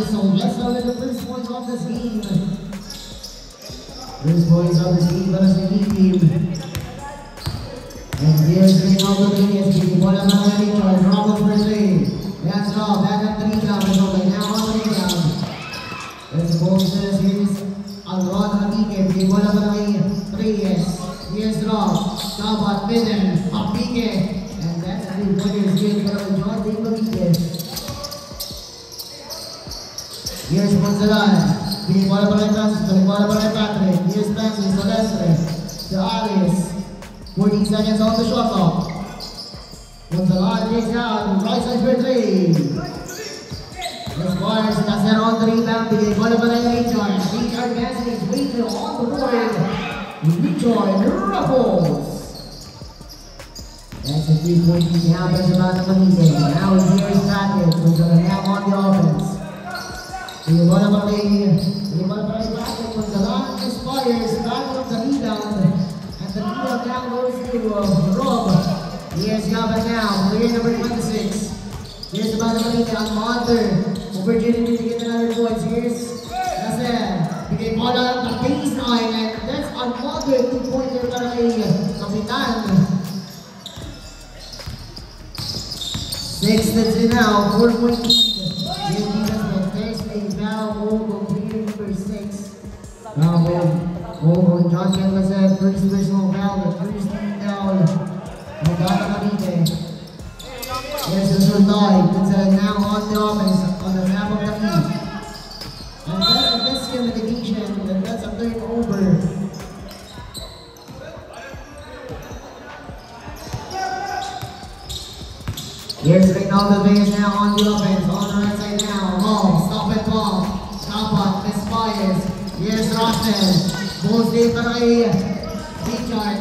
So let's start with the first points of this game. First points of this game para sa team. And here's Ronaldo Reyes, the ball of the Richard, Ramos for three. That's all, back at the rebound, and over now on the rebound. There's the ball says here's Alron Habike, the ball of the Reyes. Here's Rob, Tabat, Middle, Habike. And that's a good player's game for John D. Habike. Here's Monzalan, the ball of the Francis, the ball of the Patrick. Here's Francis, Celestre, to Alice. 14 seconds on the shot clock. Monzalan takes down, right side for three. The Squires has that on the rebound. The ball of the Richard. Richard advancing his way to on the board. Richard ruffles. That's a 3-point lead now by Savannah Manise. Now here's Patrick, who's going to have on the offense. The ball of the Patrick, Monzalan Squires back on the rebound. The rebound down goes to Rob. Here's Gavin now, player number 26. Here's the ball of the Monter. Opportunity to get another points. Here's Nasser. Bigay ball on the baseline, and that's another 2-pointer para kay Kapitan. 6 now, 4-point lead. Here's Diaz, there's a foul over player number 6. Now, Johnson was a first personal foul, the first team foul. Magana Cavite. Here's the Sultan, it's now on the offense, on the map of the field. And that's a miscommunication, and that's a turnover. Here's Ronaldo Reyes now on the offense, on the right side now. Long, stop and ball. Stop on, misfires. Here's Rosten. Goes in para kay Richard.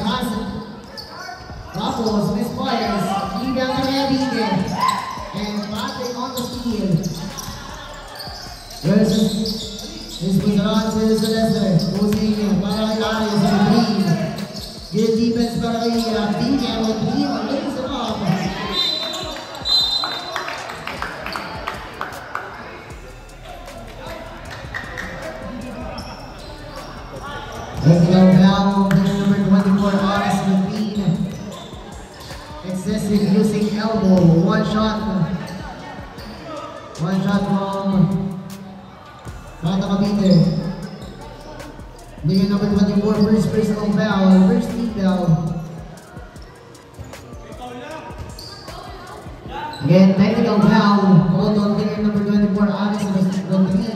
Ruffles, misfires. Rebound para kay Abige. And Patrick on the steal. This was around to Celestre. Goes in para kay Arias on the green. Good defense para kay Abige. Rodrigo lays it up. Technical foul, player number 24, Aris McBean. Excessive using elbow, one shot from Santa Cavite. Player number 24, first personal foul, first team foul. Again, technical foul, called on player number 24, Aris McBean.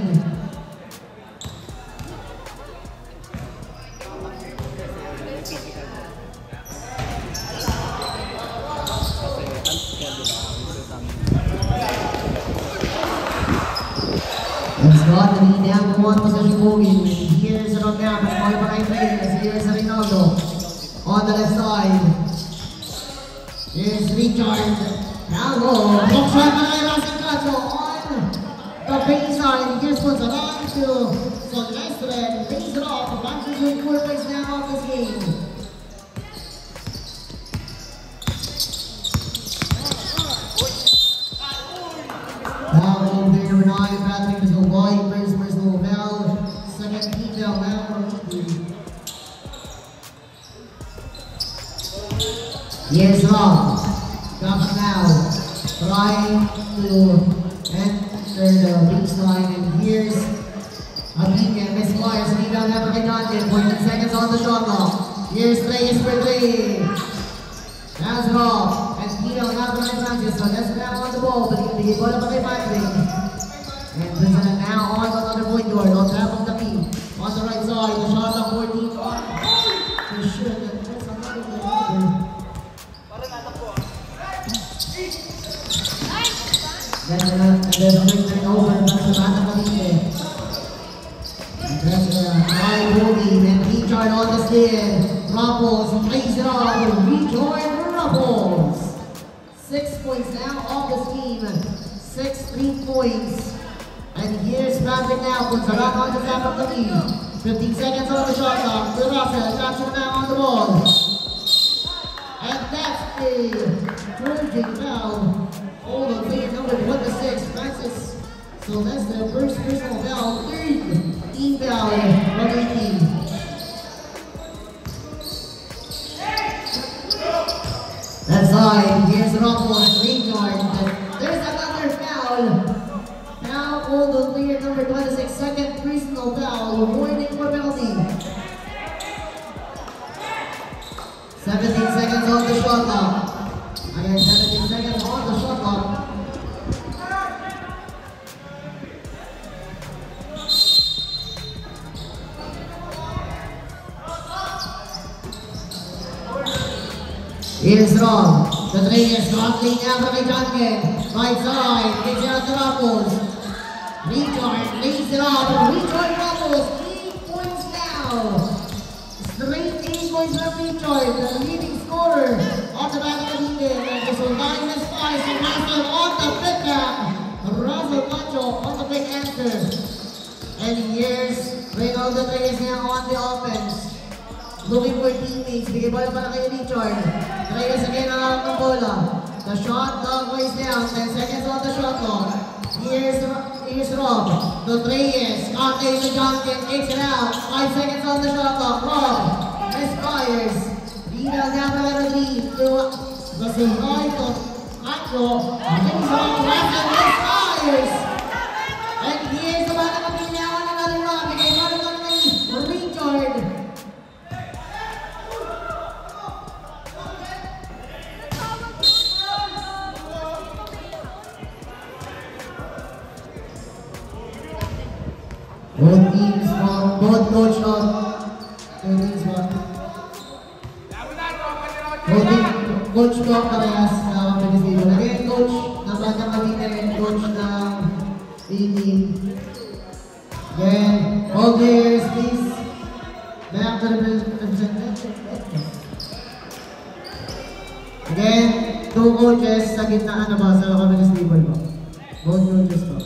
Scott, the lead down to one possession moving. Here's a knockdown, but ball by players. Here's Ronaldo on the left side. Here's Richard. Now low. Block shot by Russell Cacho on the baseline. Here's Monzalan to Celestre. Lays it off. Advances with 4 points now of this game. Now, player number 9, Patrick is going wide, first personal foul, second team foul now from Italy. Here's Rob, comes now, trying to enter the baseline, and here's Abike, misfires, rebound never by Dante, 14 seconds on the shot clock. Here's Reyes for 3. That's Rob. Tino now to Francis, so let's grab on the ball, but he ball up by Patrick. And Brisbane now on another point guard, on top of the beam. On the right side, the shot of 14 on. For sure, that's another one. There's a big turnover, that's the back of the lead. That's a high holding, and Richard on the steal. Ruffles, plays it off, Richard Ruffles. 6 points now off the scheme. 6 3 points. And here's Patrick now, puts the back on the top of the lead. 15 seconds on the shot clock. Bill Russell, Jackson now on the ball. And that's a cruising foul. Over player number 26, Francis Sylvester, first personal foul, third team foul from 18. That's side, here's Ramos, Richard. There's another foul. Now hold on player number 26, second personal foul, warning for penalty. 17 seconds on the shot clock. Again, 17 seconds on the shot clock. Here's Rob. The three is strongly down from Johnson. Right side, gives it out to Ramos. Richard leads it off. Richard Ramos, 3 points now. Straight 8 points from Richard, the leading scorer on the back of the game. And this will line this five. So Russell on the flip back. Russell Macho on the quick answer. And here's Reynolds Reyes now on the offense. Looking for teammates, bigay bola para kay Richard. Reyes again around the bola. The shot clock goes down, 10 seconds on the shot clock. Here's Rob. The Reyes, Conte to Johnson, takes it out. 5 seconds on the shot clock. Rob misfires. Rebound down by Rodriguez to the right of Macho. He's on Russell, misfires. And here's the ball coming now on another run. Bigay bola para kay Richard. Both teams from both coach Coach Talk parehas na Pilipino. Again, coach ng Batang Cavite and coach ng team. Again, all players please back to the representative. Again, 2 coaches sa gitnaan na ba sa Cavite table po. Both coaches po.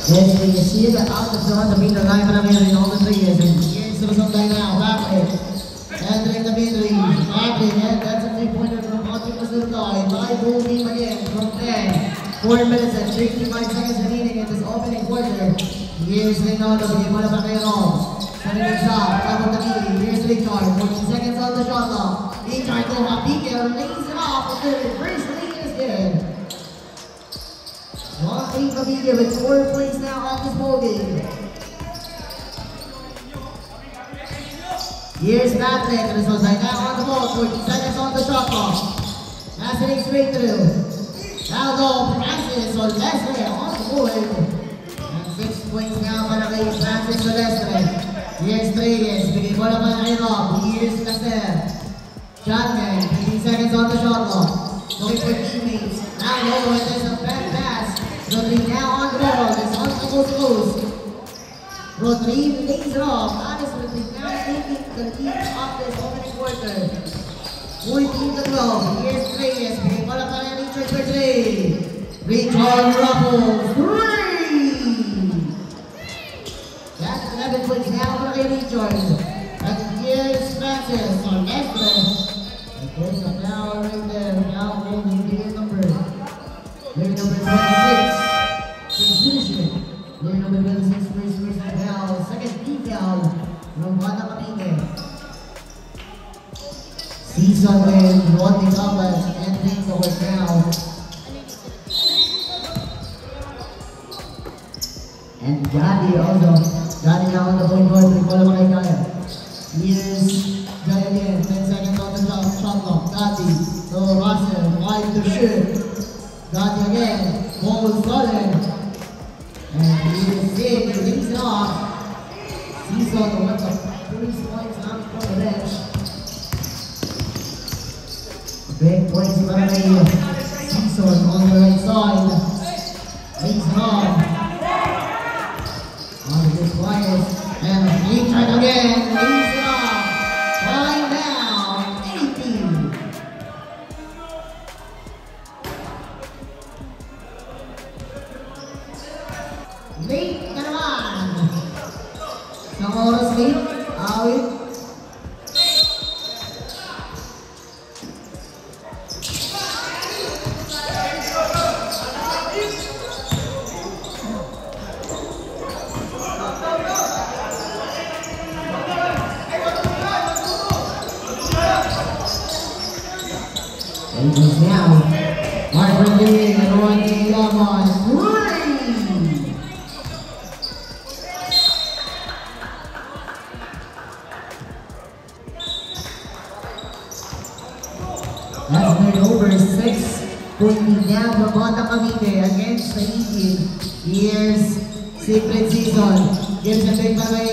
Yes, we can see that out the front, the meter line para meron in all the 3 years. And here's the result right now, Patrick. Entering the mid-range. Patrick, and that's a 3-pointer from Patrick Masurka. 5 whole game again from 10. 4 minutes and 55 seconds remaining in this opening quarter. Here's Reynolds, bigay mo na pa kay Rob. Sending shot, top of the key. Here's Richard, 14 seconds on the shot clock. Richard to Rapike, lays it off. The first lead is good. Joaquin Cavite with 4 points now on this ball game. Here's Patrick, and this was right now on the ball. 14 seconds on the shot clock. Passing straight through. Aldo Francis Silvestre on the board. And 6 points now para kay Francis Silvestre. Here's Reyes, bigay bola pa kay Rob. Here's Caser. Johnson, 15 seconds on the shot clock. Looking for teammates. Now low, and there's a bad pass. Rodriguez now on the ball. It's on the coast. Rodriguez lays it off. Honest Rodriguez now taking the lead of this opening quarter. 14-12. Here's Reyes. Bigay bola pa kay Richard for 3. Richard Ruffles. 3! That's 11 points now for kay Richard. And here's Francis Silvestre. And there's a foul right there. Now holding bigger number. Big number 26. Player number 26, first foul. Second team foul from Bata Cavite. Season with Rodney Thomas entering the court now. And Gadi also. Gadi now on the point guard. We call him Kaya. Here's Gadi again. 10 seconds on the shot clock. Gadi to Russell. 5 to shoot. Gadi again. Ball solid. And he is safe. He rings it off. Season with the 3 points out from the bench. Big points para kay Season on the right side. Rings it off. On the Flyers, and he tried again, leaves it off, flying down, 18. Late na naman. Isang oras late, awit. Angels now. Marvin Lee and Rodney Lamont. Three! That's been over 6 down for Bata Cavite against the 18. Here's Secret Season. Gives a big by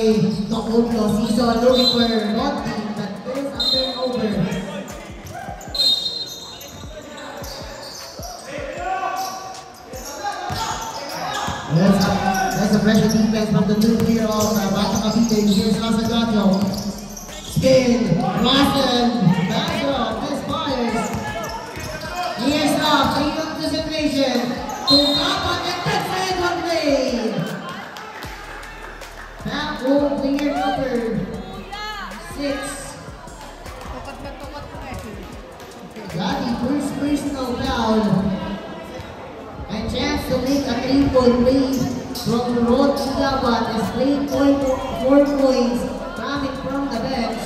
Tokutlo. Season looking for Rodney, but there's a turnover. That's a pressure defense from the new player of Bata Cavite. Here's Rasagato. Spin, Russell, back misfires. Here's off, 3 anticipation. To Kapan and that's it, one play. Back home, player number 6. Gadi, first personal foul. And chance to make a 3-point lead from Rodney Lamont is 3.4 points coming from the bench.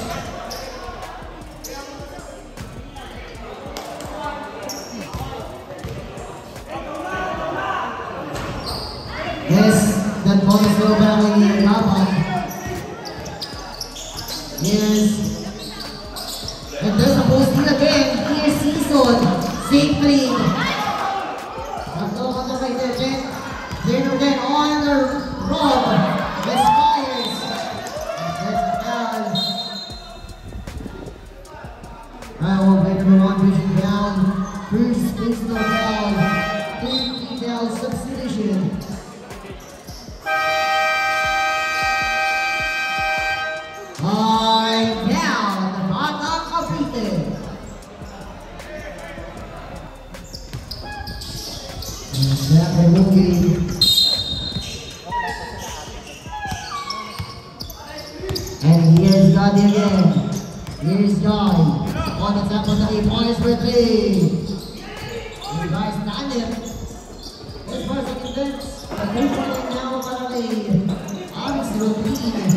Yes, that ball is go back in Lamont. Yes. And there's a post here again. Here's Season. Safely. Then again on the rob, misfires. That's a foul. I will play number 1 pushing down. First personal foul. Third foul substitution. High down, the Bata Cavite. Second rookie. And here's Gadi again. Here's Guy. On the top of the 3 points for 3. Here's Guy standing. This was a defense. A 3-point now para kay Alex Rodriguez.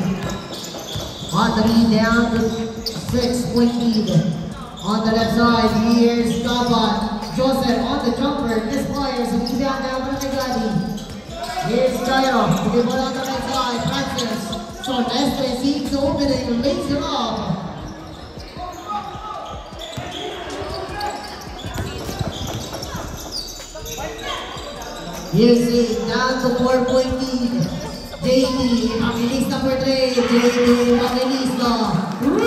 On the lead down to 6-point lead. On the left side, here's Kapan. Joseph on the jumper. Misfires. And he's down now para kay Gadi. Here's Jairo. To the ball on the right side. Francis. So Nestle sees the opening and makes it up. Here's it, down to 4-point lead. JD, Evangelista for 3. JD, Evangelista. 3!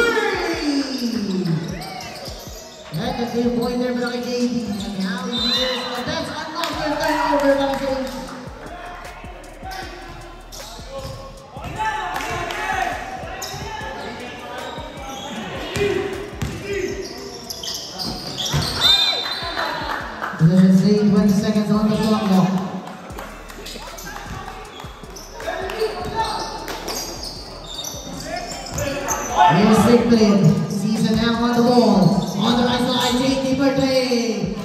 That's a 3-pointer para kay JD. And now here's, that's another turnover para kay Position C, 20 seconds on the clock. Here's Sigblin. Season now on the ball. On the right side, JD for 3.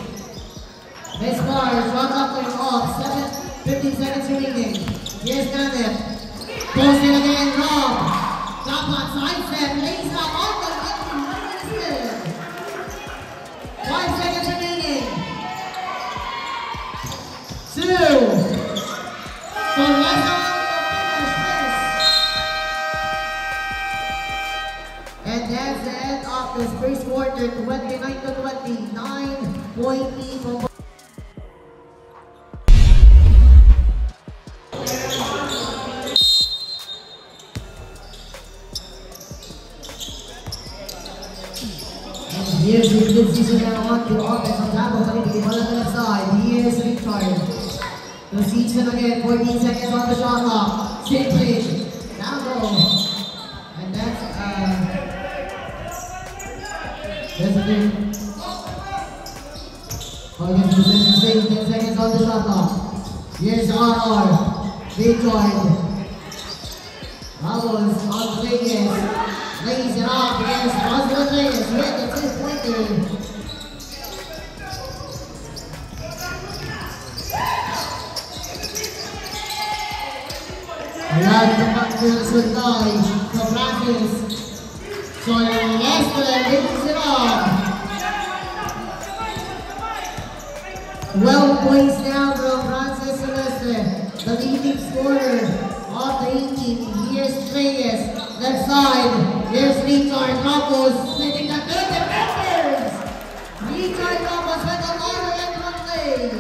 Miss Mars, shot up and off. 15 seconds remaining. Here's Nanep. Post it again, Rob. Top on side step, lays up on the left. 5 seconds remaining. 2. So let's go to finish this. And that's the end of this first quarter, 29-20, 9-point lead for here's the good season now on the offense on top of the ball on the left side. Here's Richard. The season again, 14 seconds on the shot clock. Same play. Now go. And that's a thing. Against the same 10 seconds on the shot clock. Here's RR. Richard. Ramos on the Vegas. Lays it off against Roswell Reyes. Yeah, that's his pointer. Ayan, kapag Sultay sa practice. So, Lester lays it off. 12 points now from Francis Celeste, the leading scorer of the 18. Here's Reyes, left side. Here's Richard Ramos, splitting the good defenders. Richard Ramos with a longer end one leg.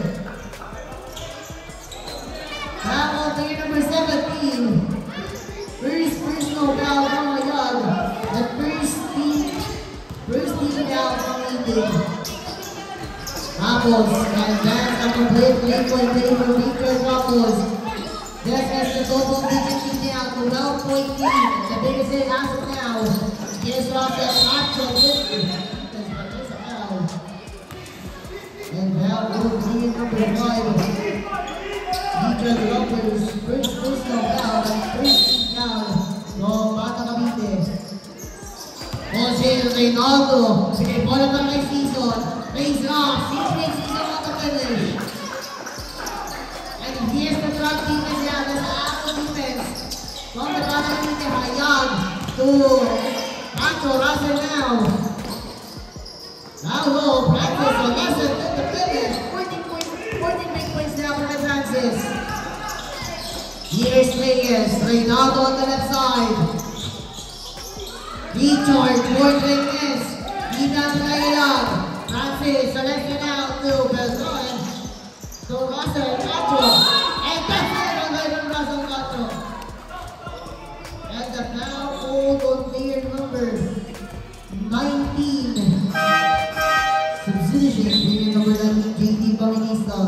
Ramos, the number 17. First personal foul from Ayag. The first team foul from Eden. Ramos, and that's a complete 3-point play for Richard Ramos. This is the total digit lead now to 12-point lead. The biggest hit as of now. Here's Rafael Castro with there's a foul. And foul will be number 5. Richard Ramos, first personal foul and first team foul from Bata Cavite. Jose Reynaldo, sige, bola pa kay Season. Raise it off, Season on the finish. And here's the drop defense now, there's the Apple defense. From the Bata Cavite, Hayag to Anto Russell now. Now low, practice on Russell at the finish. 14 big points now for the Francis. Here's Reyes, Reynaldo on the left side. Richard, Fort Reyes, Ida Hayag. Francis, the left it out to Beltran. To Russell, Castro. And that's it on Russell Castro. And the foul hold on player number 19. Substitution, player number 19, JT Bautista.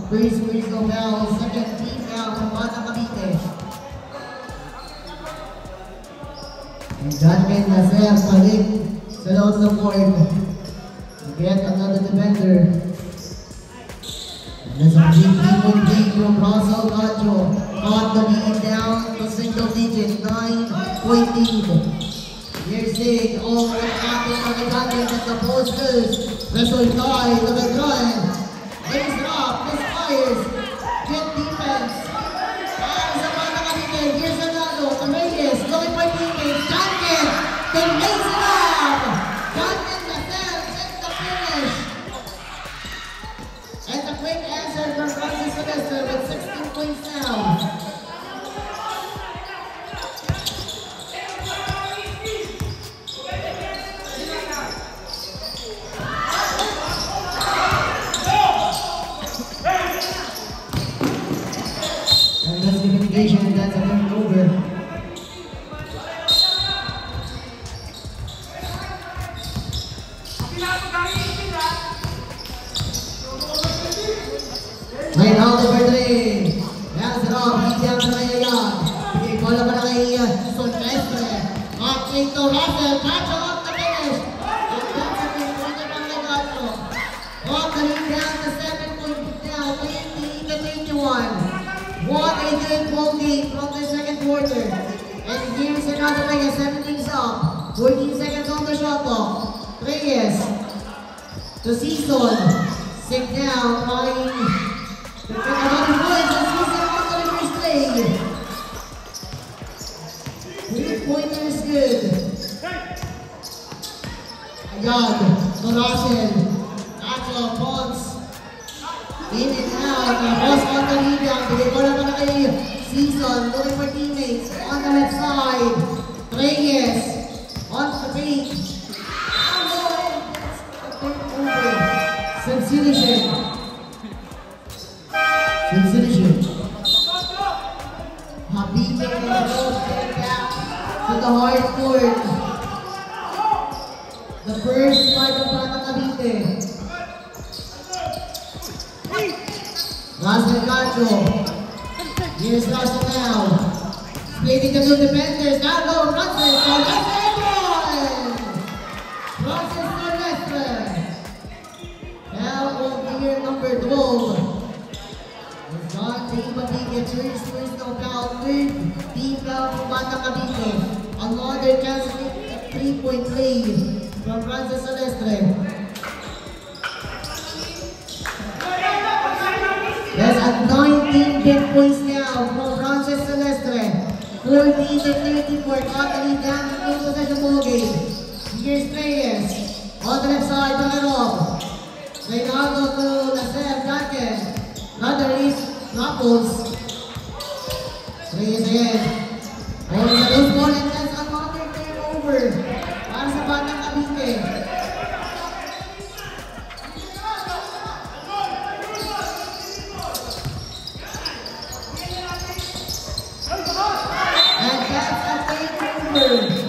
First personal foul, second team foul from Bata Cavite. And Janmin Nasser balik sa loob ng court. Get another defender. And there's a big 3-point lead from Russell Castro. Caught the lead down to single digit, 9-point lead. Here's Zig, all the happening on the content at the posters. Resultay, the veteran. Lays it off, misfires. Good defense. And sa Bata Cavite, here's Ronaldo, to Reyes, looking for teammates. Duncan, then lays it off. Duncan Lascelles gets the finish. And the quick answer from Francis Celeste with 16 points now. And that's the communication, and that's a turnover. Reynaldo for 3. That's it off. He's down to Ayag. Okay, bola pa na kay Silvestre. Off-kick to Russell. Castro off the finish. And that's a good point from Legato. Off the lead down to 7 points now. 20-21. What a good ball game from the second quarter. And here's another Reyes, 17 up. 14 seconds on the shot clock. Reyes to Season. Sit down, trying to get another point. The Season on the first play. Doug to Russell. Nacho, Pons. In and out. Boss on the rebound. Bigay ko lang na kay Season. Looking for teammates. On the left side. Reyes. On the page. Substitution. Habib goes back to the hard court. The first part of Bata Cavite. Russell Gancho. Here's Russell now. Splitting the two defenders. Now go Russell. Russell Silvestre. Now on year number 12. It's not the Ibabig. First personal foul. Third team foul from Bata Cavite. Another chance to 3-point play from Francis Silvestre. There's at 19 big points now from Francis Silvestre. 14-34, totally down in possession ball game. Here's Reyes. On the left side, Pangarov. Reynaldo to Nasser Duncan. Another is Naples. Reyes again. Ayun sa loose ball and that's another turnover. Para sa Batang Cavite. And that's a takeover.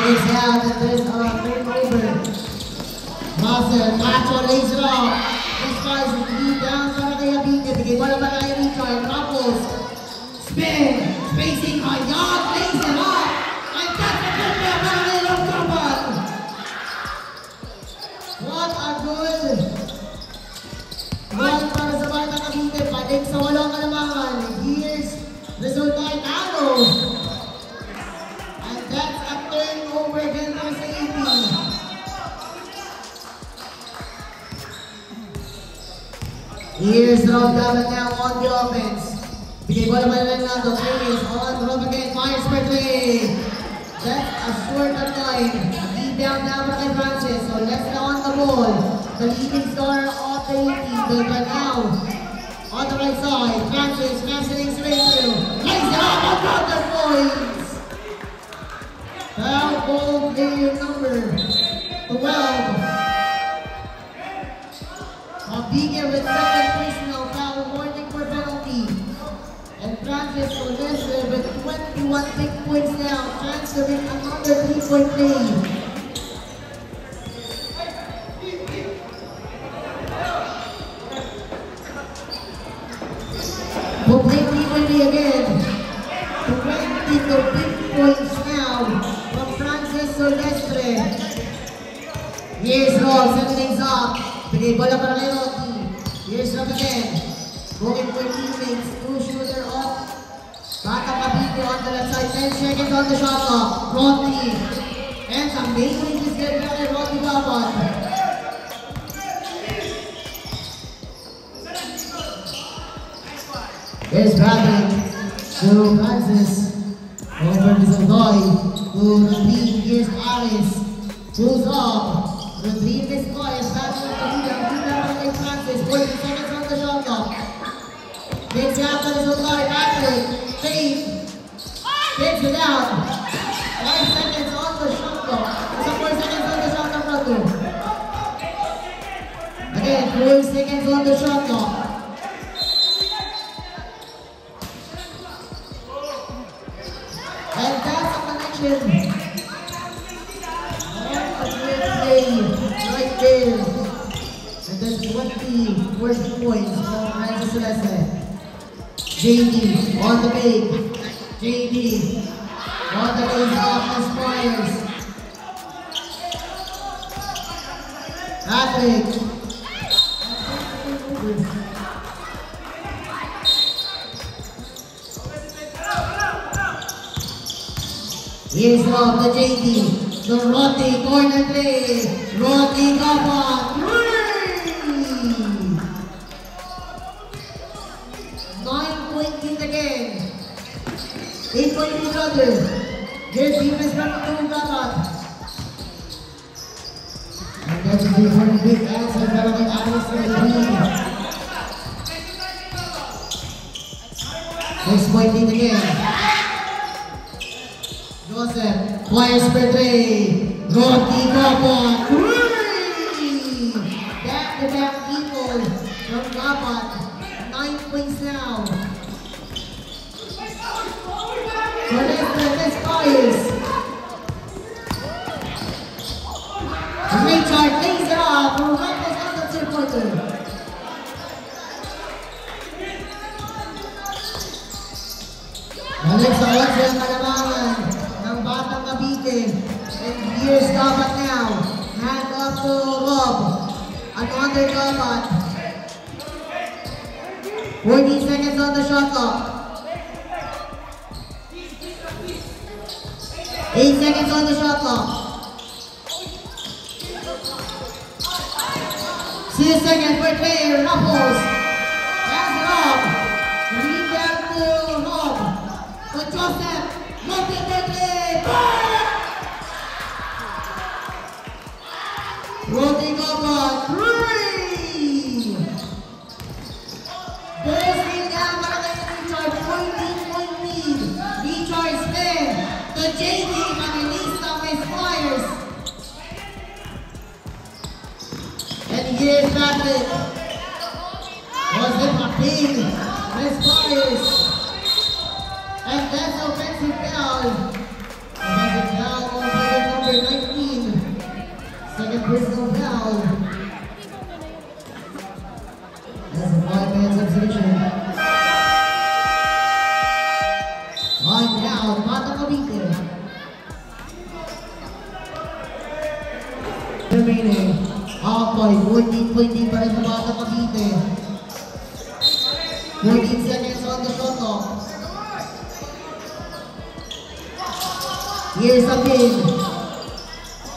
Is out and there's a turnover. Russell, Nacho lays it off. This guy's lead down para kay Abite. Bigay bola para kay Richard. Rapples. Spin. Spacing by Yard. Lays it off. And that's a good play para kay Longcampan. What a good run para sa Bata Cavite. Pating sa walang kalamangan. Here's resulta ay talo. That's a turnover again for sa AP. Here's Rob David now on the offense. Bigay bola by Reynaldo. Reyes on Rob again. Fires for three. That's a short line. Rebound now para kay Francis. So let's go on the ball. The leading scorer of the AP. But now on the right side. Francis passing straight through. Lays it off on the points. Foul ball player number 12. Abige with second personal foul warning for penalty. And Francis Silvestre with 21 big points now, transferring another 3-point play. We'll play 3-point play again. 22 big points now. Silvestre. Here's Rob, setting things up. Bigay bola para kay Rocky. Here's Rob again. Going for teammates. Two-shooter off. Bata Cavite on the left side. 10 seconds on the shot clock. Rodney. And amazing this game para kay Rodney Babon. Here's Bradley. To Francis. Over to Zaldoy. To Rodney. Here's Aris. Goes up. Rodney is Goyes. Back to the leader. Rebound by Francis. 40 seconds on the shot clock. Takes it out to Zaldoy. Patrick. Fade. Takes it out. 5 seconds on the shot clock. Some 4 seconds on the shot clock. Ratu. Again, 4 seconds on the shot clock. And that's a connection. Right there. And then 20 worst points from Francis Silvestre. JD on the big. JD on the base off the Spires. Patrick. Here's off the JD. to Rodney, corner 3. Rodney Gabon, 9-point lead again. 8-point lead rather. Here's defense from Gabon. And that's a 3-point big answer para kay Alice Medellin. 6-point lead again. Joseph, fires for 3. Rodney Gabon, 3! Back-to-back people from Gabon. 9 points now. So let's fires. Richard lays it off. Ramos on the 2-pointer. Balik sa 8 ang kalamangan ng Batang Cavite. And here's Gabon now. Hand off to Rob. Another Gabon. 14 seconds on the shot clock. 8 seconds on the shot clock. 6 seconds for player, Ruffles. Pass it off. Rebound to Rob. To Joseph. Looking for 3. Rodney Gabon, 3! Balls rain down para kay Richard. 14-point lead. Richard spin. To JD. Pag-release ng Miss Flyers. And here's Patrick. Was it a big Miss Flyers? And that's offensive foul. Offensive foul on player number 19. Second personal foul. That's a 5-man substitution. Line down, Batang Cavite. Remaining. Half-by 14-point lead para sa Batang Cavite. 14 seconds on the shot clock. Here's a pin.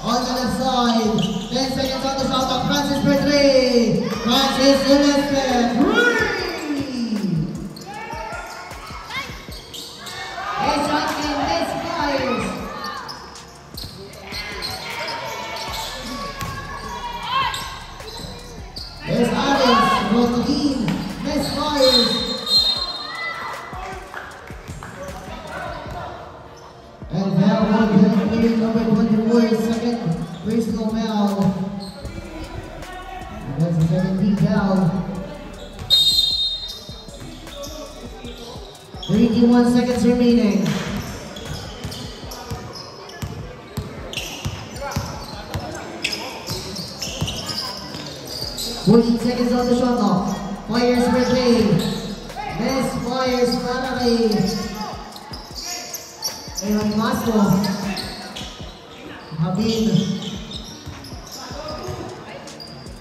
On the left side. 10 seconds on the shot clock. Francis for 3. Francis Celeste. 3! Headshot and Miss Flyers. There's Alex. Rosalyn. Miss Flyers. And now player number 24, second personal foul. And that's a 17 foul. 31 seconds remaining. Seconds on the shot clock. Flyers for 3. Miss Flyers para kay Evan Masco. Habib.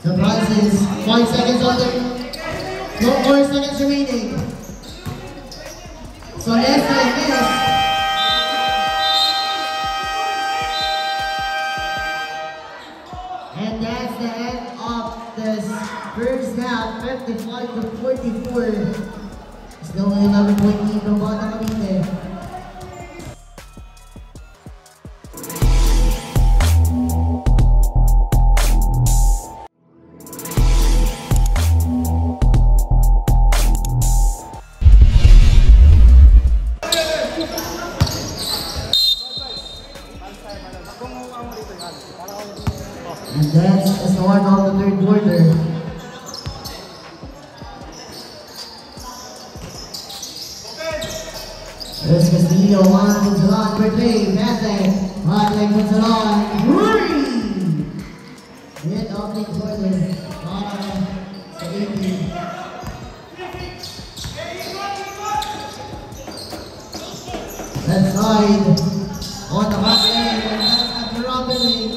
The Francis. 5 seconds on the... No more seconds remaining. So let's miss. And that's the end of this first half, 55 to 44. Still 11-point lead from Batang Cavite. And that's the start of the third quarter. There's Castillo, one Gonzalon for 3, passing, hot leg Gonzalon, 3! Hit off the quarter, bottom, sa 18. Left side, on the hot leg, and that's at the Robin lane.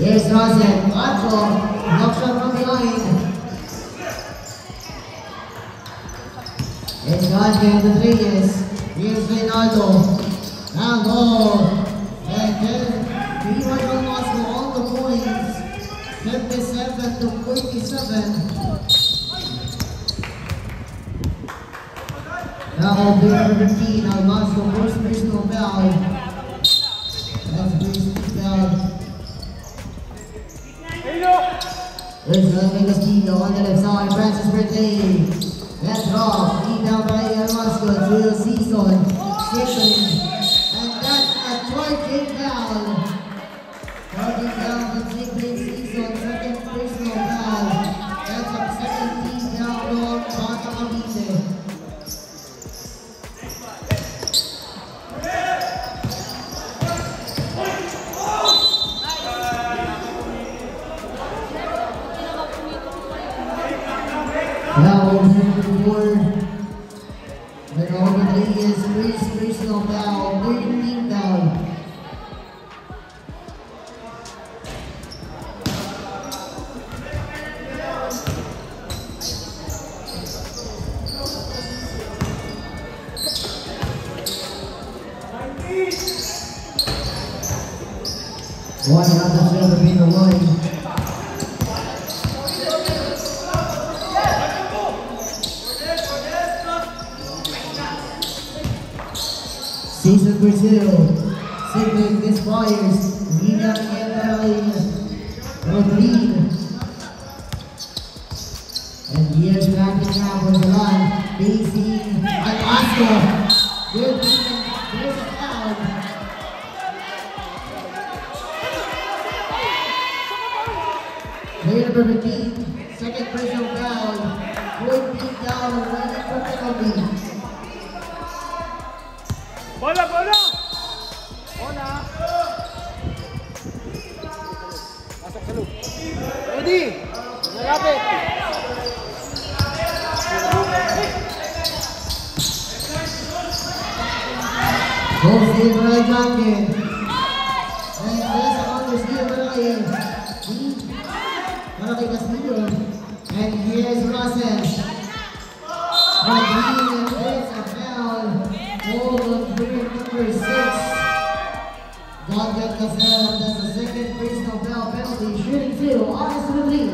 Here's Rosen. Ancho. Block shot from behind. It's Dante Rodriguez. Here's Reynaldo. Now goal. And then B1 lost all the points. 57 to 47. Now number 15, Alonso first personal foul. That's first foul. There's Lemon Castillo on the left side, Francis Bertley. That's off, rebound by Alonso to Season. And that's a charging foul. Charging foul from Season, second personal foul. That's a 17 foul on Bata Cavite. Now moving forward, the Rodriguez first personal foul, 13 foul. One out the field between the line. Season Brazil, Sigmund misfires, rebound again by Rodriguez. And here's back to Cowboys the line, BC, Oscar. Good defense, there's a foul. Player number 15, second personal foul, 14 down, running for penalty. Bola, bola! Bola! Pasok sa loop. Ready! Malapit! Goal steal by Johnson. And there's a counter steal by Castillo. And here's Russell. And there's a foul. Goal of number 6. Dante Castillo, that's the second personal foul penalty. Shooting 2, August to the lead.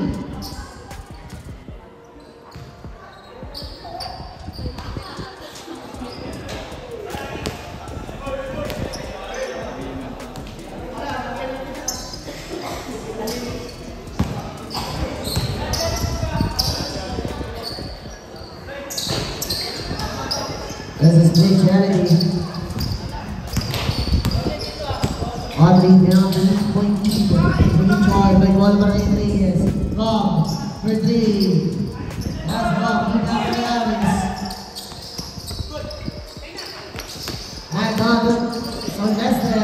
This is Nick Kennedy. Oddly down to this point keeper. Being charged by Guadalupe Rodriguez. Rob for 3. That's Rob. Keep out for Evans. And on to Lester.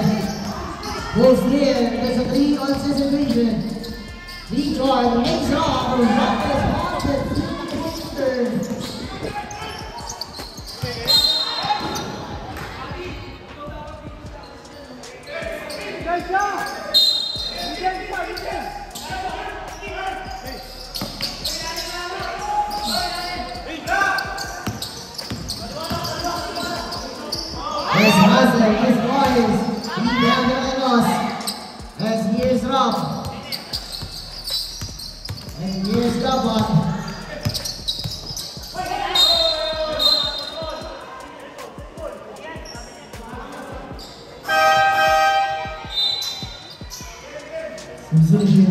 Goes clear. There's a 3 on situation. Lee Charles makes it off. Rob is haunted. 3 pointers. There's Hazel, his boys, he down the loss. As here's Rob. And here's Gabon. Suzuki.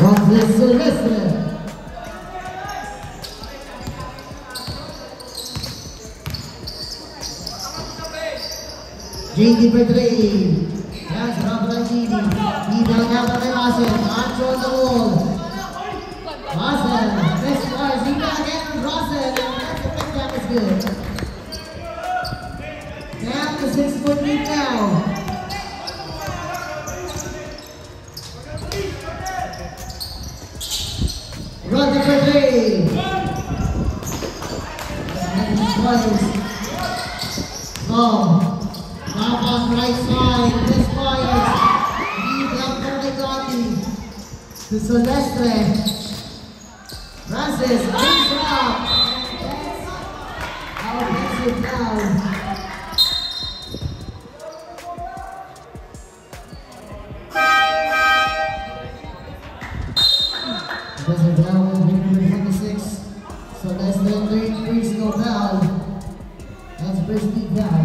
Ronsley Sylvester. JD for 3. That's Rafael Gini. He down out by Russell. Ancho on the wall. Russell. This scores. He down again from Russell. And that's the pick down is good. Down to 6 foot lead now. Misfires. Back on right side. Misfires. Lead up from Ligati. To Silvestre. Francis. Brings it up. Offensive foul. Offensive foul on number 26. Silvestre third personal foul. That's first team foul.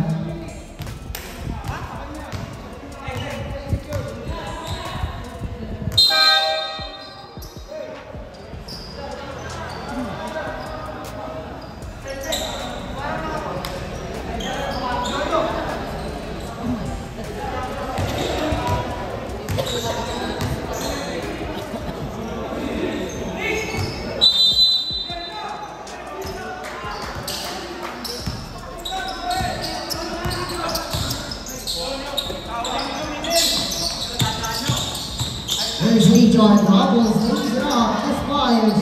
There's Lee John Robles, leads it off, Misfires.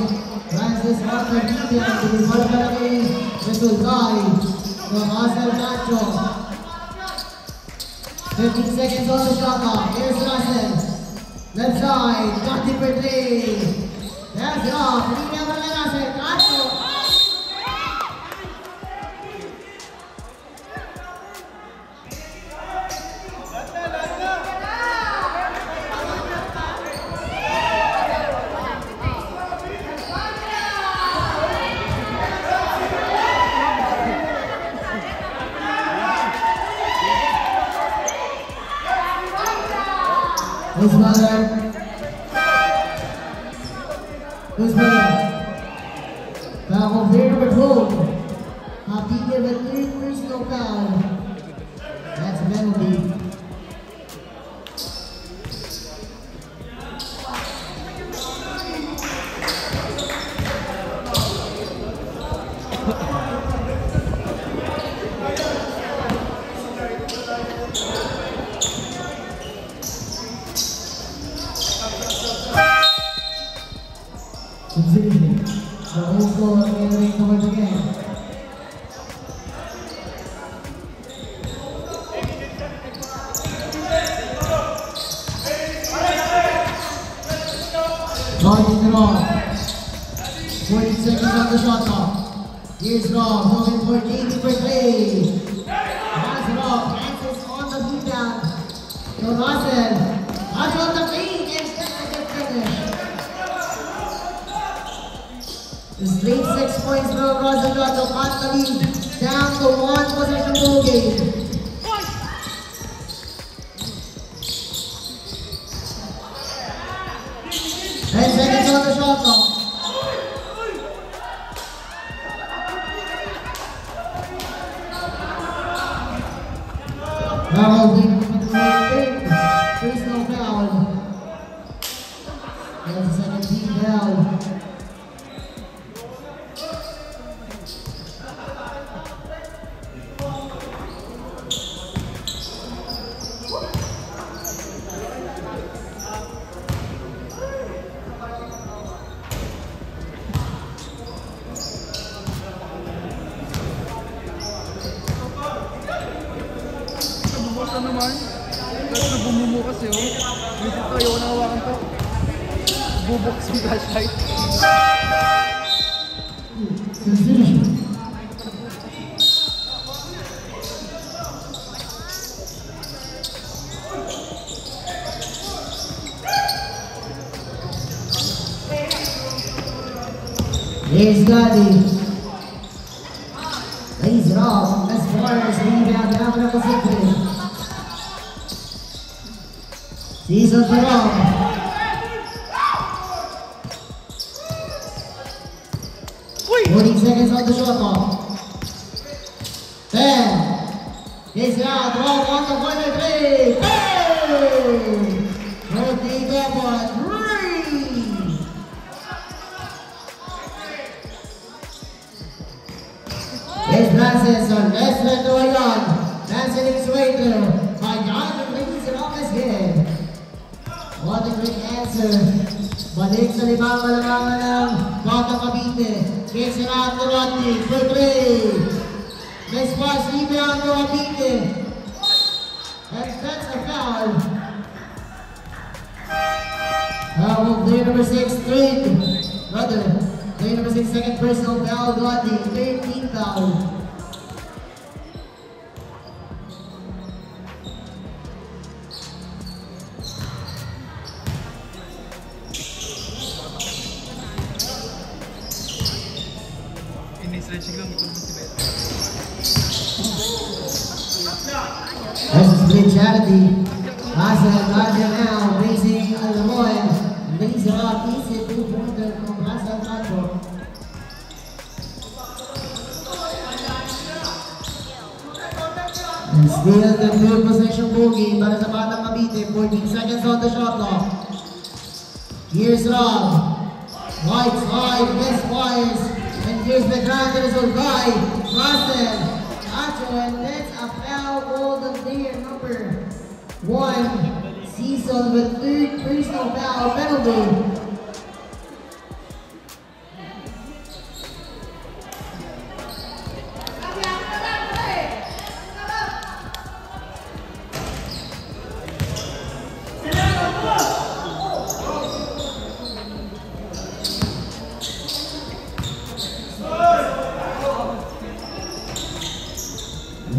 Francis Arthur Gideon to the Barbaraki, Resultai, to Marcel Nacho. 15 seconds on the shot clock. Here's Russell. Left side, got it for three. There's it off, hindi naman na Russell, Nacho. Who's brother? Who's brother? Foul on player number 12. Happy with third personal foul. That's a penalty. Continuing. The whole score entering towards the game. Charging it off. 40 seconds on the shot clock. Here's Rob, moving for JD for three. Pass it off. Francis on the beat down. To Russell. Russell on the feet and gets the finish. The straight 6 points for Russell got to cut the lead down to 1 possession ball game. 10 seconds on the shot clock. Now personal foul. There's a second team foul. Ano naman? Kasi bumumu kasi oh. Dito tayo na hawakan to. Bubox yung flashlight. Here's Daddy. Lays it off. That's Warriors rebound down number 6. Season for Rob. 40 seconds on the shot clock. 10. He's out. Rob on the corner 3. Hey! Birthday Devon 3. Here's Francis on left to Ayan. Dancing his way through. Ayan brings it off his head. What a great answer. Balik sa limang malamangan ng Bata Cavite. Gets it out to Rodney for 3. Next pass, rebound to Abite. And that's a foul. Player number 6, player number 6, second personal foul, Gandhi, 13 foul. That's a split charity. Russell Gardner now, facing Alamoy. Brings it up, easy 2-pointer from Russell Gardner. And still the third possession bogey para sa Batang Cavite. 14 seconds on the shot clock. Here's Rob. Right side, best fires. And here's the grand result by Russell. And that's a foul ball on player number 1. Season with third personal foul penalty.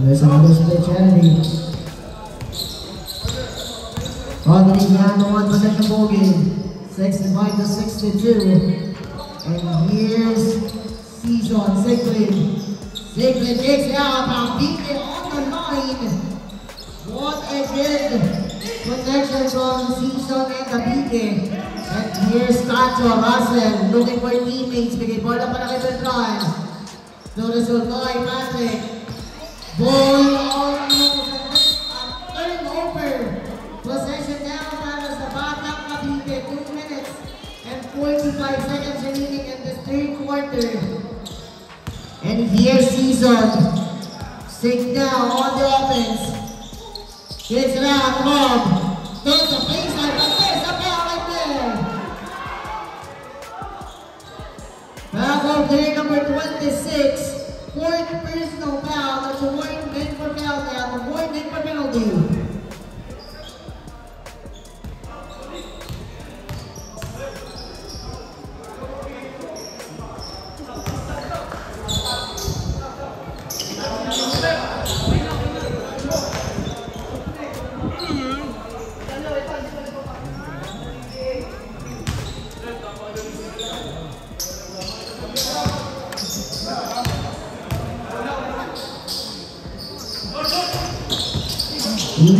There's another split charity. Rodriguez, one possession ball game. 65-62. And here's Season, Siegfried. Siegfried takes it out, Abite on the line. What a good connection from Season and Abite. And here's Cacho, Russell, looking for teammates. Bigay bola para kay Beltran. No result by Patrick. Ball almost and this a turnover. Possession now para sa Batang Cavite. 2 minutes and 45 seconds remaining in the third quarter. And here's Season. Sink down on the offense. Gets it out, Rob. There's a baseline, but there's a foul right there. Back of player number 26. Fourth personal foul, that's a warning men for foul now, a warning for penalty.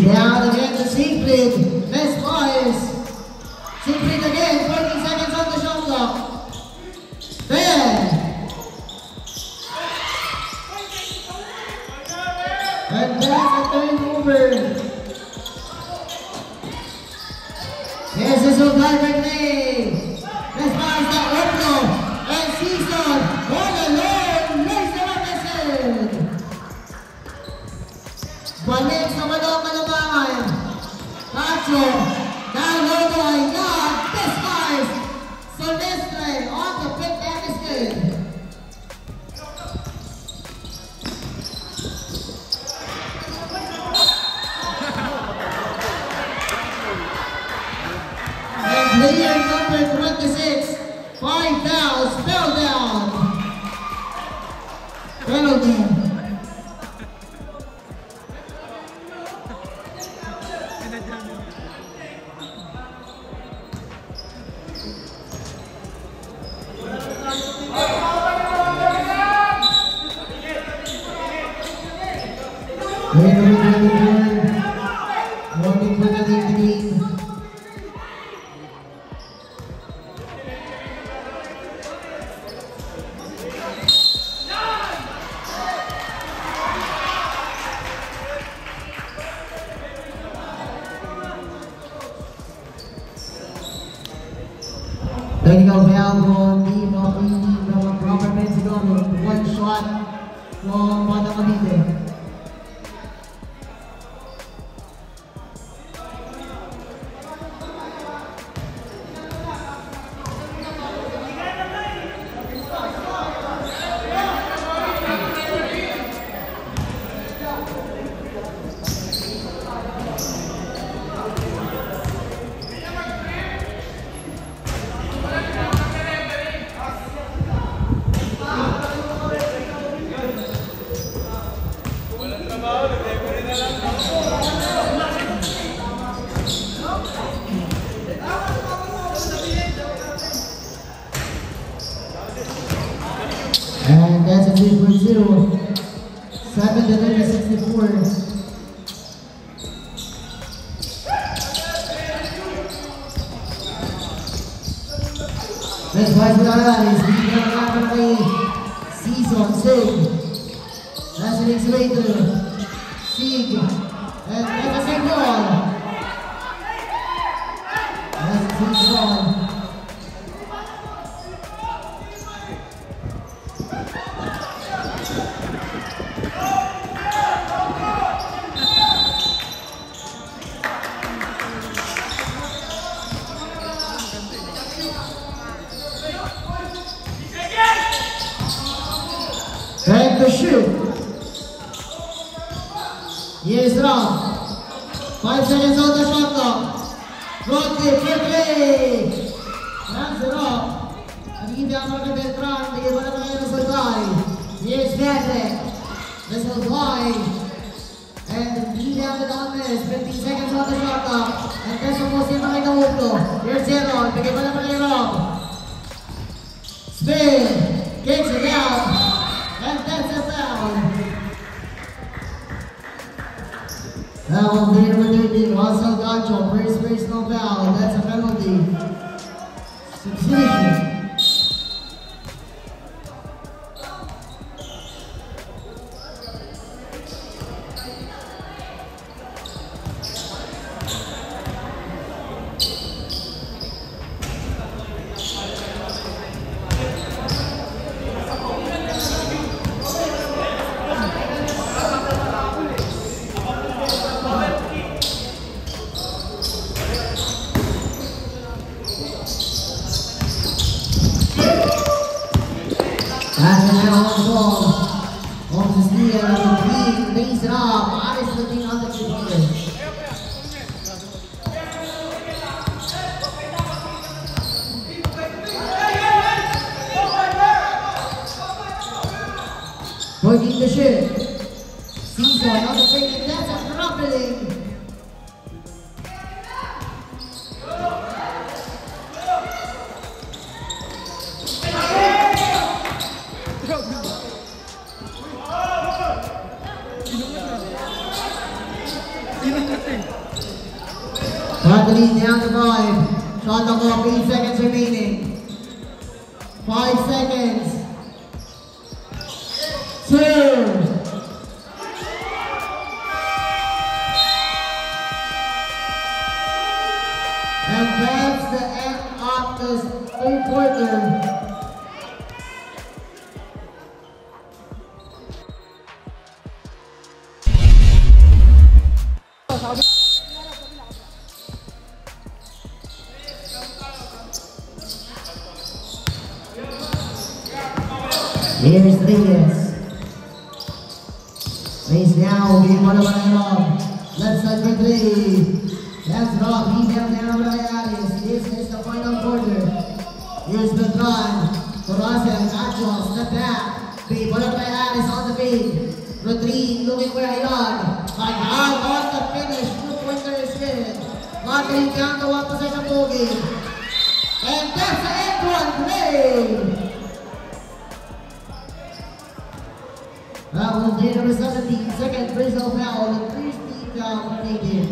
Down again to Siegfried. Best fires. Siegfried again, 40 seconds on the shot clock. There. And that's a turnover. There's this old guy right there. Best fires that Opno. And Season all alone. Makes the represent. Balik sa Malong-Malumangan. Cacho, down low by Yard, best fires. Silvestre on the fifth and is good. And player number 26, 5 fouls, fell down. Penalty. Warning for the game. Technical foul from team of Robert Benzigono. One shot from Batang Cavite. And that's a 3-2. 7-64. Next wise with Aralis, leading on the play. Season, Sig. That's an excavator. Sig. And that's a same ball. That's a same ball. And the shoot. Here's round. 5 seconds on the shot clock. Rodney, quickly. Runs it up. Nagiging ang mga Beltran. Bigyan mo na kayo ng Sultay. Here's Patrick. This will fly. And hindi ang Adonis. 15 seconds on the shot clock. And that's almost yung mga inawugto. Here's Zeron. Bigyan mo na kayo Rob. Spin. Kicks it out. And that's a foul. That one there with David Russell Gacho. First personal foul. That's a penalty. Substitution. That's an out ball. Off his knee, number 3, brings it up. Aris looking on the defender. Working the shit. Season on the fake, and that's a dropping. Bradley down the 5. Shot the clock, 8 seconds remaining. 5 seconds. 2. And that's the end of this third quarter. Here's Reyes. Reyes now, being one of our left side for 3. That's Rob, he's down there over Aris. This is the final quarter. Here's Beltran. Corazon, Nacho, step back. Being one of Aris on the feed. Rodrigue looking for Ayala. Like out on the finish, 2-pointer is good. Lottery down to 1 possession bogey. And that's the end one play. That was the number 17, second personal foul, the first team foul for Nathan.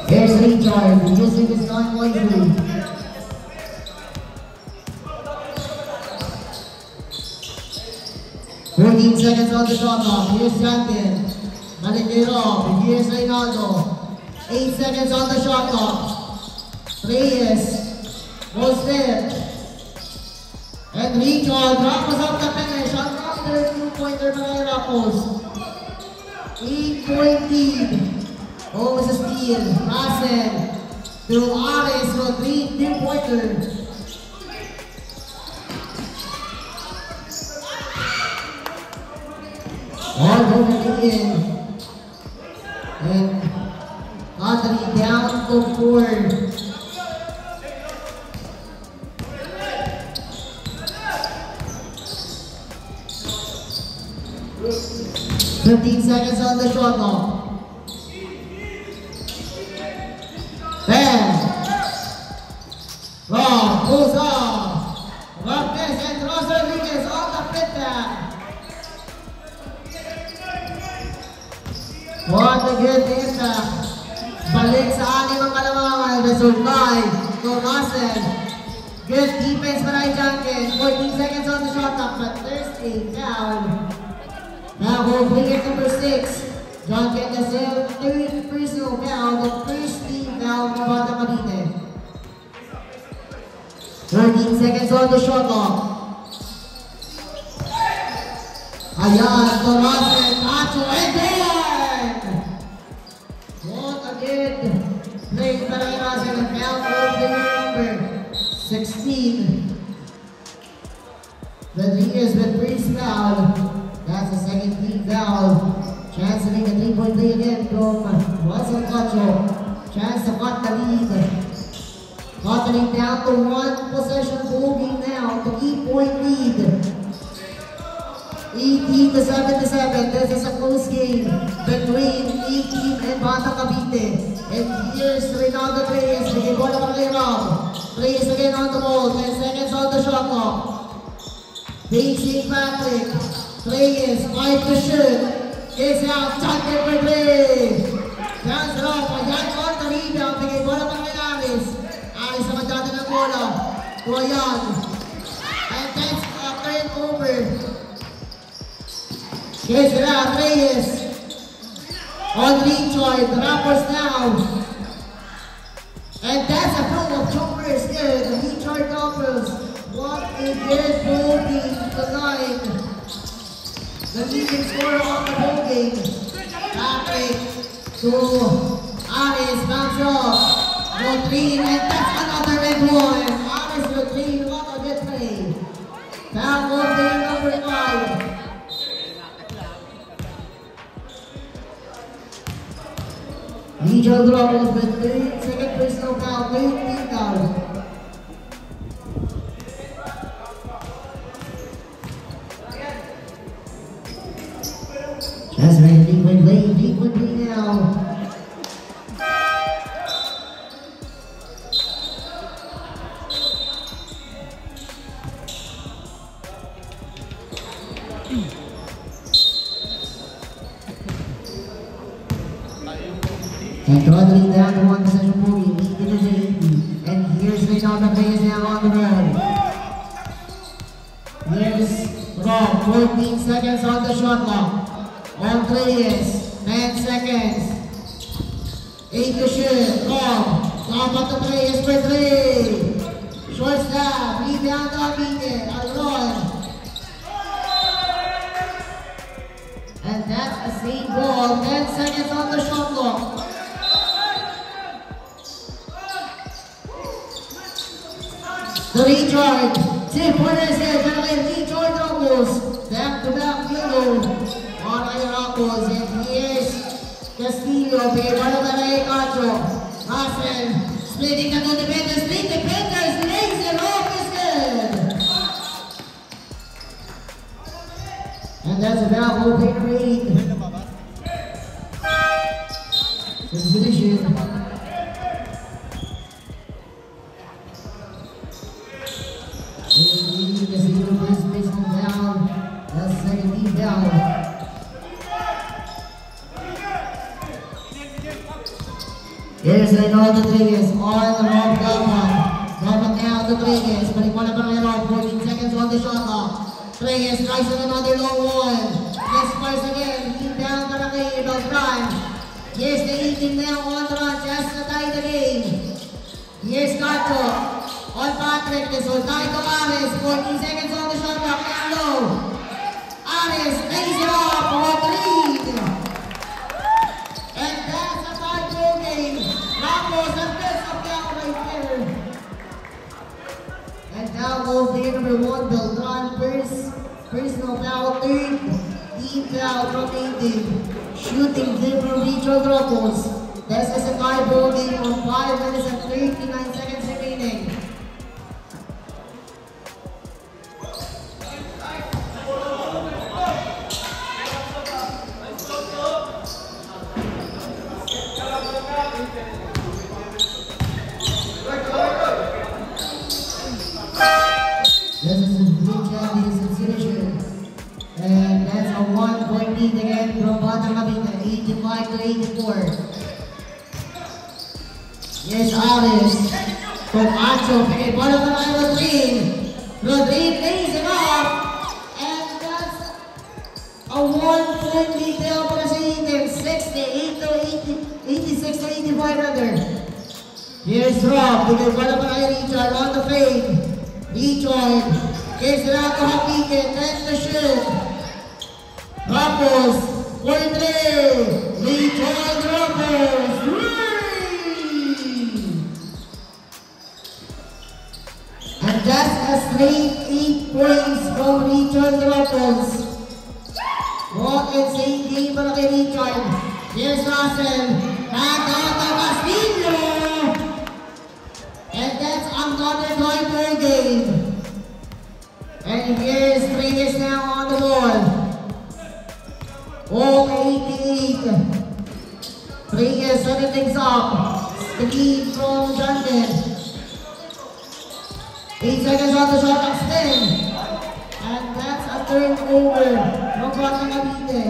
Here's Richard, using his time wisely. 14 seconds on the shot clock. Here's Jantin. Malinero. Here's Reynaldo. 8 seconds on the shot clock. Reyes. Goes there. And Richard. Ramos up the finish. Another 2-pointer by Ramos. 8-point lead. Almost a steal. Rasen. To Aris. Rodrigue. 3-pointer. All over in. And Audrey down to 4. 15 seconds on the shot clock. 10. Rob goes off. Rockness and Ross Rodriguez on the pit back. What a good impact. Balik sa anim ang kalamangan. Result by Tomasen. Good defense by Junkin. 14 seconds on the shot clock, but there's a foul. Now we'll play at number 6. Junkin has a third personal foul, the first team foul for Bata Cavite. 13 seconds on the shot clock. Ayan, Tomasen, Nacho, and then! What a good play para kay Tomasen, and foul for number 16. Rodriguez with first foul. That's the second team foul. Chance to make a 3-point play again from Russell Cacho. Chance to cut the lead. Cutting down to one possession ball game now. 3-point lead. 18-7. This is a close game between A-Team and Bata Cavite. And here's Rinaldo Reyes. Bigay bola para kay Rob. Reyes again on the ball. 10 seconds on the shot clock. Facing Patrick. Reyes, 5 to shoot. Is out. Junkin for 3. Bounce it off. Ayan on the rebound. Bigay bola para kay Aris. Aris naman dati ng bola. To Ayan. And that's a turnover. Here's it out. Reyes. On Richard. The Rappers now. And that's a throw of jumpers there. The Richard Rappers. What a good ball game tonight. The leading scorer of the ball game. Patrick to Aris, bounce off. No 3, and that's another big one. Aris to 3, what a good play. Foul ball game number 5. Regional Dragons with 3rd personal foul, 3rd team foul. That's right, League play now. And throttling down to one possession bogey, lead it is 80. And here's Rinaldo Reyes now on the run. Here's Rob, 14 seconds on the shot clock. On Reyes, 10 seconds. 8 to shoot. Rob, top of the Reyes for 3. Short stop, rebound Cavite, Alron. And that's the same ball, 10 seconds on the shot clock. The recharge, 2-pointers there, gentlemen, Richard Ramos, back-to-back yellow on Ramos, and here's Castillo, bigay bola para kay Cacho. Russell, splitting the two defenders, split defenders, lays it off, is good. And that's a foul for Peter Reed. Substitution. Here's Rinaldo Reyes on Rob Galvan. Galvan now to Reyes. Balik bola para kay Rob. 14 seconds on the shot clock. Reyes tries on another long one. Yes, fires again. Keep down para kay Beltran. Here's the 18 now on the run. Just to tie the game. Here's Cacho on Patrick. This will tie to Aris. 14 seconds on the shot clock. Down low. Aris lays it off for the lead. And that's a tie-ball game. Ramos and this up down right there. And now will be number 1, Beltran, personal foul, 3rd team foul from Aiden. Shooting game from Richard Ramos. This is a tie-ball game of 5 minutes and 39 seconds remaining. 85-84. Yes, Aris. From Ancho, pick it bottom of Rodrigue. Rodrigue lays it up. And that's a 1-point lead there para sa Eagles. 86-85 rather. Here's Rob, pick it bottom of Richard on the fade. Richard gives it out to Hapikin, that's the shoot. Ramos, for three. Richard Ramos, and that's a straight 8 points from Richard Ramos. What an insane game para kay Richard. Here's Russell, back out to Castillo. And that's another tighter game. And here's Reyes now on the ball. All 88. Reyes setting things up. The lead from Duncan. 8 seconds on the shot clock still. And that's a turnover from Batang Cavite.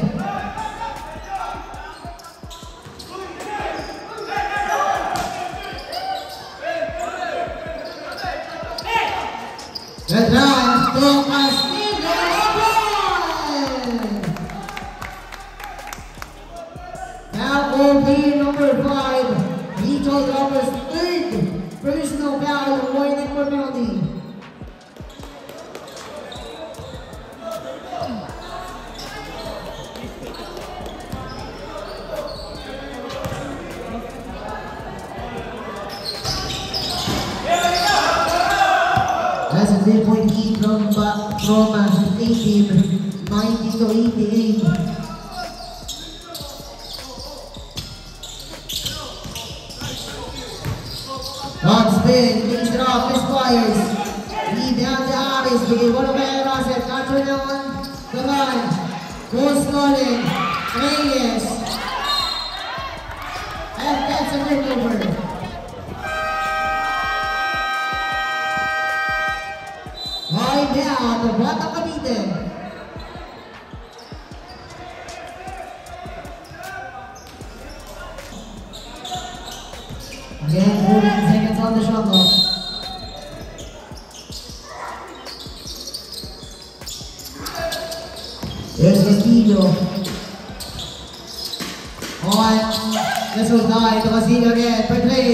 The drive to Castillo. Now will be number 5. Richard Roberts' third personal foul, avoiding for penalty. That's a 3-point lead from the team, 90-88. Rod spin, takes it off, misfires. Rebound to Aris, bigay bola kay Russell, capture na on the line. Goal scoring, Reyes. And that's a turnover. Right now, the Batang Cavite. Again, 14 seconds on the shot clock. There's Castillo. On. This will die to Castillo again. Per play.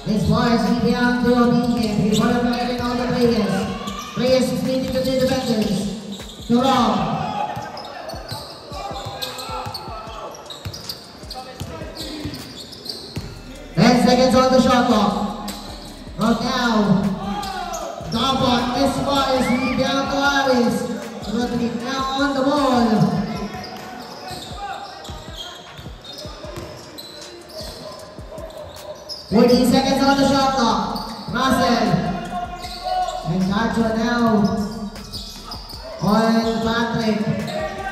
This fires rebound to Hapikin. He's one of the men on the Reyes. Reyes is leading to the defenders. To Rob. Seconds on the shot clock. Right now, Dabot misfires, rebound to Aris. Rodrigue now on the ball. Seconds on the shot clock. Russell. And Nacho now on Patrick.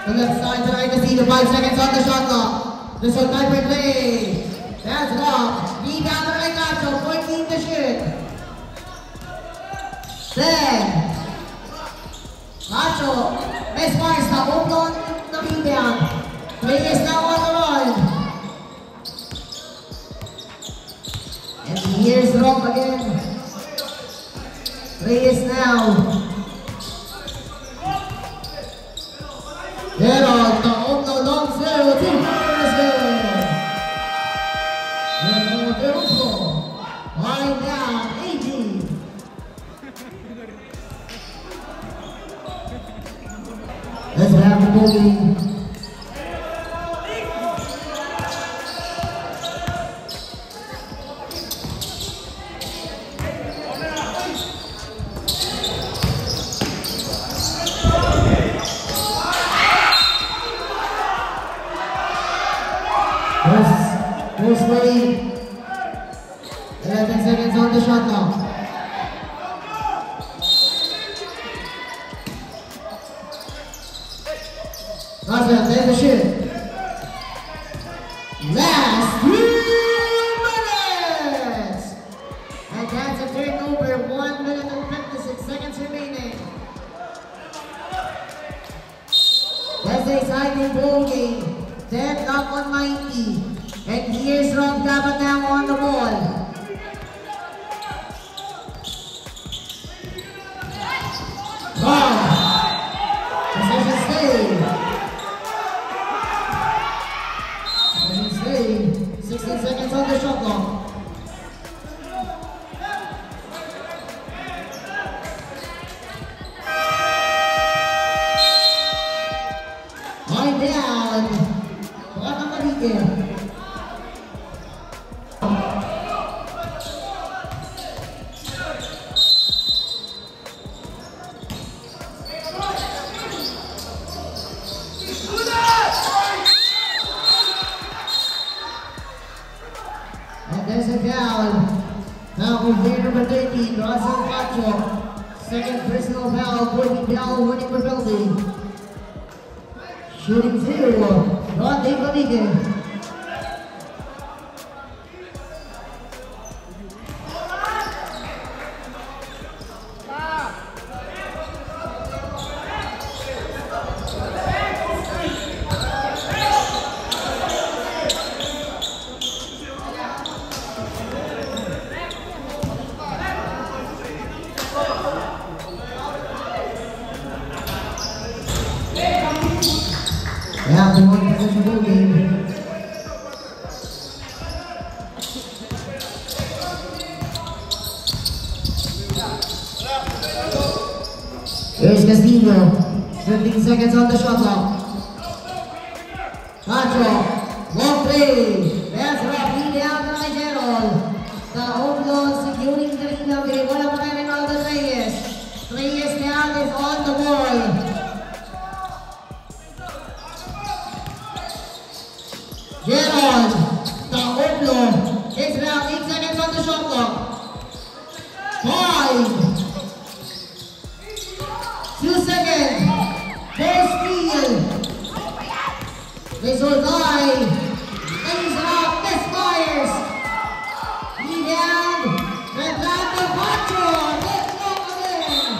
The left side to right to see the 5 seconds on the shot clock. This will type and play. That's Rob. Rebound to Nacho, 14 to shoot. Then Nacho misfires na, hold on the rebound. Reyes now on the run. And here's Rob again. Reyes now. Pero taon na long 0 to Harrison. Line down, 18. Let's have the ball game. First play. 11 seconds on the shot clock. Russell, there's the shoot. Last 3 minutes! And that's a turnover, 1 minute and 56 seconds remaining. That's the exciting ball game. Deadlock on 90. And here's Rob Gabat now on the ball. Possession stay. 16 seconds on the shot clock. Line down. Baka Marique. Number 13, Russell Pacho. Second personal foul, Courtney Bell winning for penalty. Shooting 2, Ronde Panique. Yeah, we want to finish the game. Here's Castillo. 15 seconds on the shot clock. Pacho, long play. That's right, down to Gerald. The home loan securing the lead of the one of the all the Reyes. Reyes now is on the ball. Gerald, the Oblo, takes it out, 8 seconds on the shot clock. 5, 2 seconds, full steal. This will die, lays it out, misfires. Rebound, Renato Pacho, let's go again.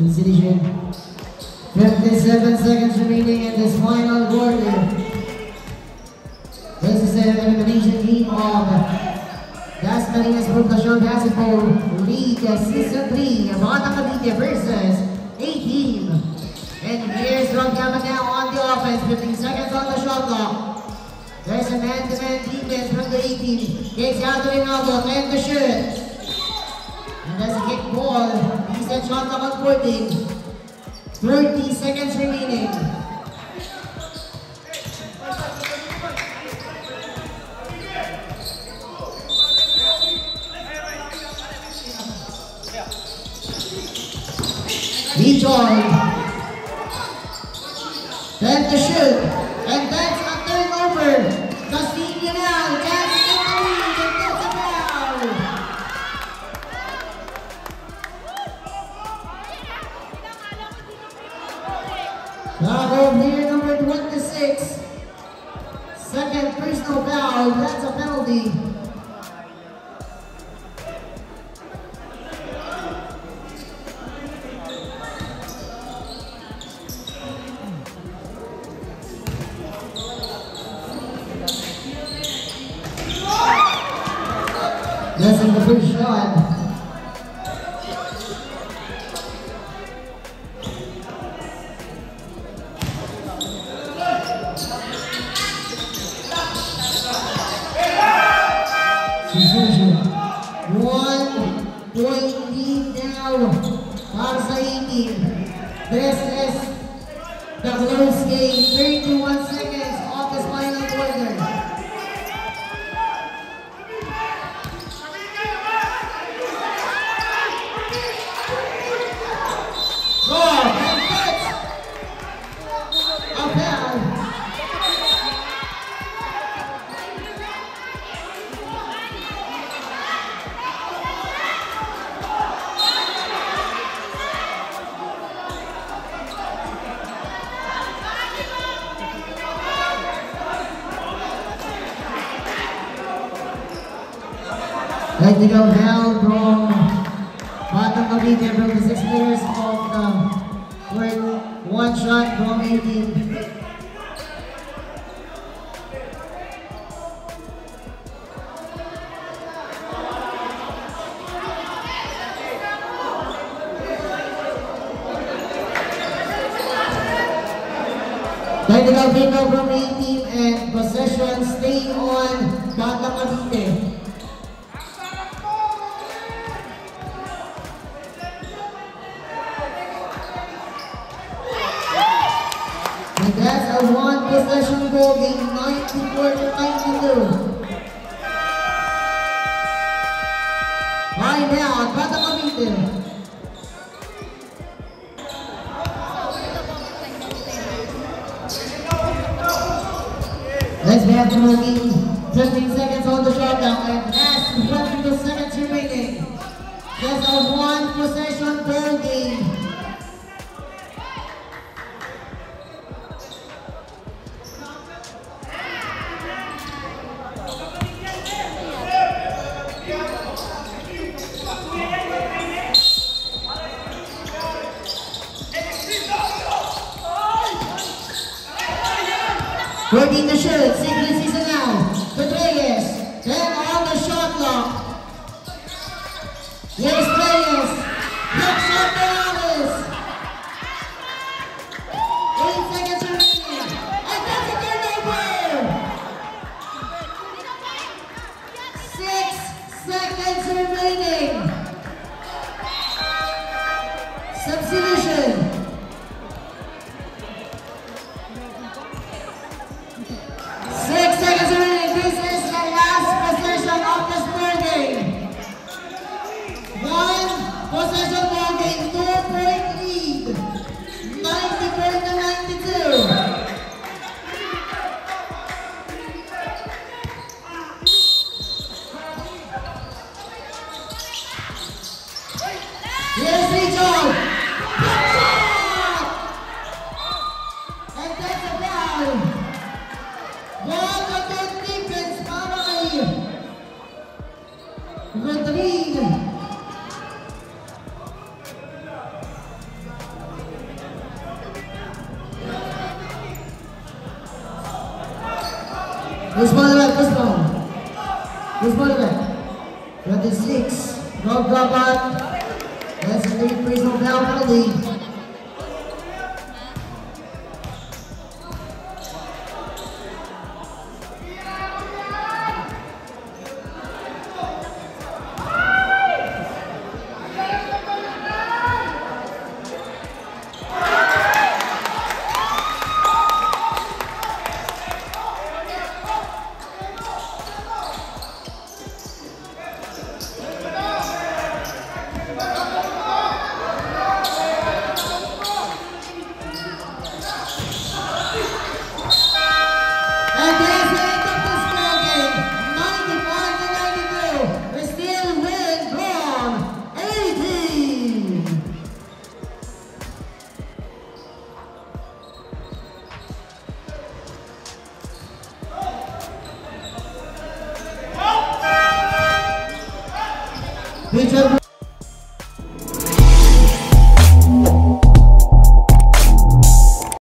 Cincinnati, 57 seconds remaining in this final quarter. This is an elimination game of Las Marinas Professional Basketball League Season 3, Bata Cavite versus A-Team. And here's Rob Gabat now on the offense, 15 seconds on the shot clock. There's a man-to-man defense from the A-Team. Kicks out to Rinaldo, and the shoot. And that's a kick ball. He's shot clock on 14. 30 seconds remaining. Rejoin. Then to shoot. And that's a turnover. Castillo now. Chance to get the lead and gets a foul. Foul here, number 26. Second personal foul. That's a penalty. Missing the first shot. Suzuki. 1 point lead now para sa A-Team. This is the close game. 31 seconds of this final quarter. Technical foul from Batang Cavite from the 6 players of the court. One shot from 18. Technical finger from 18 and possession staying on Batang Cavite. And that's a one possession goal game, 94-92. Right now, Batang Cavite. Let's have the remaining 15 seconds on the shot clock and last 22 seconds remaining. Just a one possession goal game. Working the shoot, Sigrid season now. Petreyes, then on the shot clock. Here's Reyes, looks at Morales. 8 seconds remaining, and that's a turnover. 6 seconds remaining. Substitution. 6 seconds remaining. This is the last possession of this ball game. One possession ball game, 2-point lead. 94-92. Here's Richard. And that's a foul. One of the defense para kay Rodrigo. Who's ball back? 26. Rob Gabat. That's a big personal foul penalty. Richard